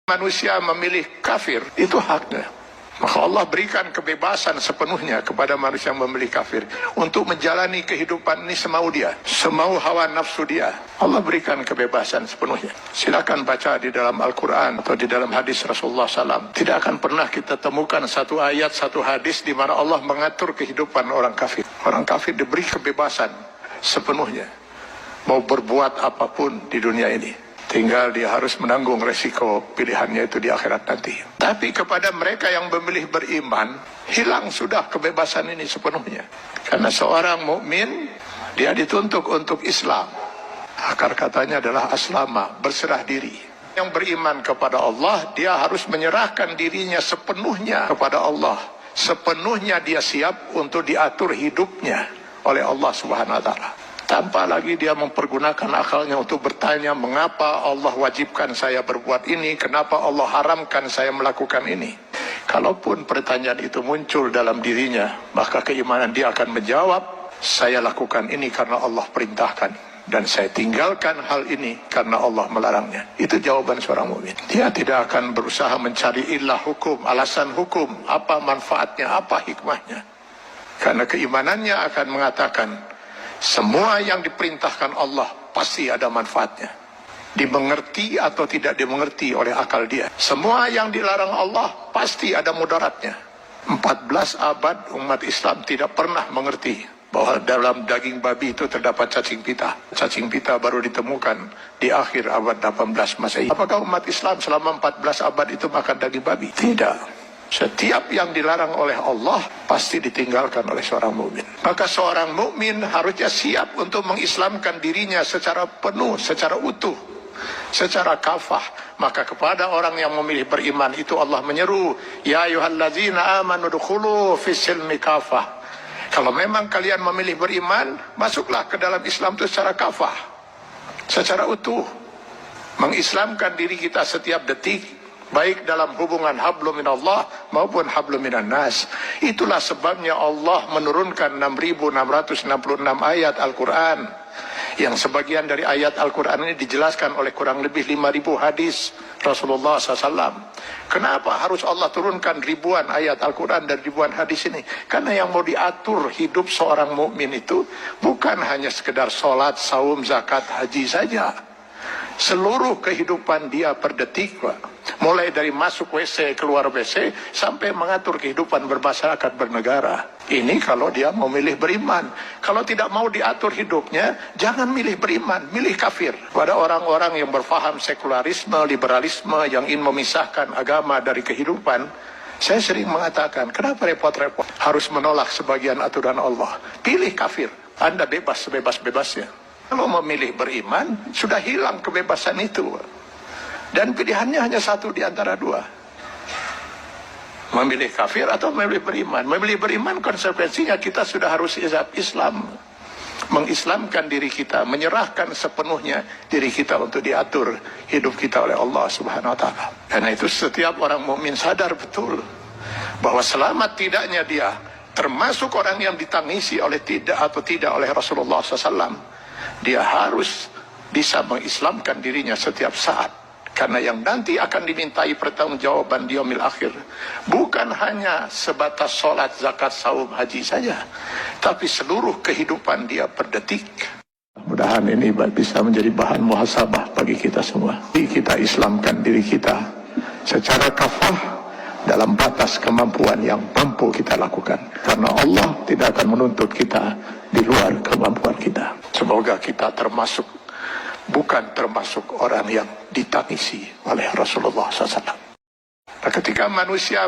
Manusia memilih kafir, itu haknya. Maka Allah berikan kebebasan sepenuhnya kepada manusia yang memilih kafir untuk menjalani kehidupan ini semau dia, semau hawa nafsu dia. Allah berikan kebebasan sepenuhnya. Silakan baca di dalam Al-Quran atau di dalam hadis Rasulullah SAW. Tidak akan pernah kita temukan satu ayat, satu hadis di mana Allah mengatur kehidupan orang kafir. Orang kafir diberi kebebasan sepenuhnya, mau berbuat apapun di dunia ini. Tinggal dia harus menanggung resiko pilihannya itu di akhirat nanti. Tapi kepada mereka yang memilih beriman, hilang sudah kebebasan ini sepenuhnya. Karena seorang mukmin dia dituntut untuk Islam. Akar katanya adalah aslama, berserah diri. Yang beriman kepada Allah, dia harus menyerahkan dirinya sepenuhnya kepada Allah. Sepenuhnya dia siap untuk diatur hidupnya oleh Allah Subhanahu wa Ta'ala. Tanpa lagi dia mempergunakan akalnya untuk bertanya, mengapa Allah wajibkan saya berbuat ini, kenapa Allah haramkan saya melakukan ini. Kalaupun pertanyaan itu muncul dalam dirinya, maka keimanan dia akan menjawab, saya lakukan ini karena Allah perintahkan, dan saya tinggalkan hal ini karena Allah melarangnya. Itu jawaban seorang mukmin. Dia tidak akan berusaha mencari ilah hukum, alasan hukum, apa manfaatnya, apa hikmahnya. Karena keimanannya akan mengatakan, semua yang diperintahkan Allah pasti ada manfaatnya. Dimengerti atau tidak dimengerti oleh akal dia. Semua yang dilarang Allah pasti ada mudaratnya. 14 abad umat Islam tidak pernah mengerti bahwa dalam daging babi itu terdapat cacing pita. Cacing pita baru ditemukan di akhir abad 18 Masehi. Apakah umat Islam selama 14 abad itu makan daging babi? Tidak. Setiap yang dilarang oleh Allah pasti ditinggalkan oleh seorang mukmin. Maka seorang mukmin harusnya siap untuk mengislamkan dirinya secara penuh, secara utuh, secara kafah. Maka kepada orang yang memilih beriman itu Allah menyeru, ya ayyuhallazina amanu dukhulu fis silmi kafah. Kalau memang kalian memilih beriman, masuklah ke dalam Islam itu secara kafah, secara utuh. Mengislamkan diri kita setiap detik, baik dalam hubungan hablum minallah maupun hablum minan nas. Itulah sebabnya Allah menurunkan 6.666 ayat Al-Quran, yang sebagian dari ayat Al-Quran ini dijelaskan oleh kurang lebih 5.000 hadis Rasulullah SAW. Kenapa harus Allah turunkan ribuan ayat Al-Quran dan ribuan hadis ini? Karena yang mau diatur hidup seorang mukmin itu bukan hanya sekedar sholat, saum, zakat, haji saja. Seluruh kehidupan dia per detik, mulai dari masuk WC, keluar WC, sampai mengatur kehidupan bermasyarakat, bernegara. Ini kalau dia memilih beriman. Kalau tidak mau diatur hidupnya, jangan milih beriman, milih kafir. Pada orang-orang yang berfaham sekularisme, liberalisme, yang ingin memisahkan agama dari kehidupan, saya sering mengatakan, kenapa repot-repot harus menolak sebagian aturan Allah? Pilih kafir, Anda bebas sebebas-bebasnya. Kalau memilih beriman, sudah hilang kebebasan itu. Dan pilihannya hanya satu di antara dua. Memilih kafir atau memilih beriman. Memilih beriman konsekuensinya kita sudah harus Islam. Mengislamkan diri kita, menyerahkan sepenuhnya diri kita untuk diatur hidup kita oleh Allah Subhanahu wa Ta'ala. Karena itu setiap orang mukmin sadar betul bahwa selamat tidaknya dia termasuk orang yang ditangisi oleh tidak oleh Rasulullah SAW. Dia harus bisa mengislamkan dirinya setiap saat. Karena yang nanti akan dimintai pertanggungjawaban di yaumil akhir bukan hanya sebatas sholat, zakat, saum, haji saja, tapi seluruh kehidupan dia per detik. Mudah-mudahan ini bisa menjadi bahan muhasabah bagi kita semua. Kita islamkan diri kita secara kafah dalam batas kemampuan yang mampu kita lakukan. Karena Allah tidak akan menuntut kita di luar kemampuan kita. Semoga kita bukan termasuk orang yang ditangisi oleh Rasulullah SAW. Nah, ketika manusia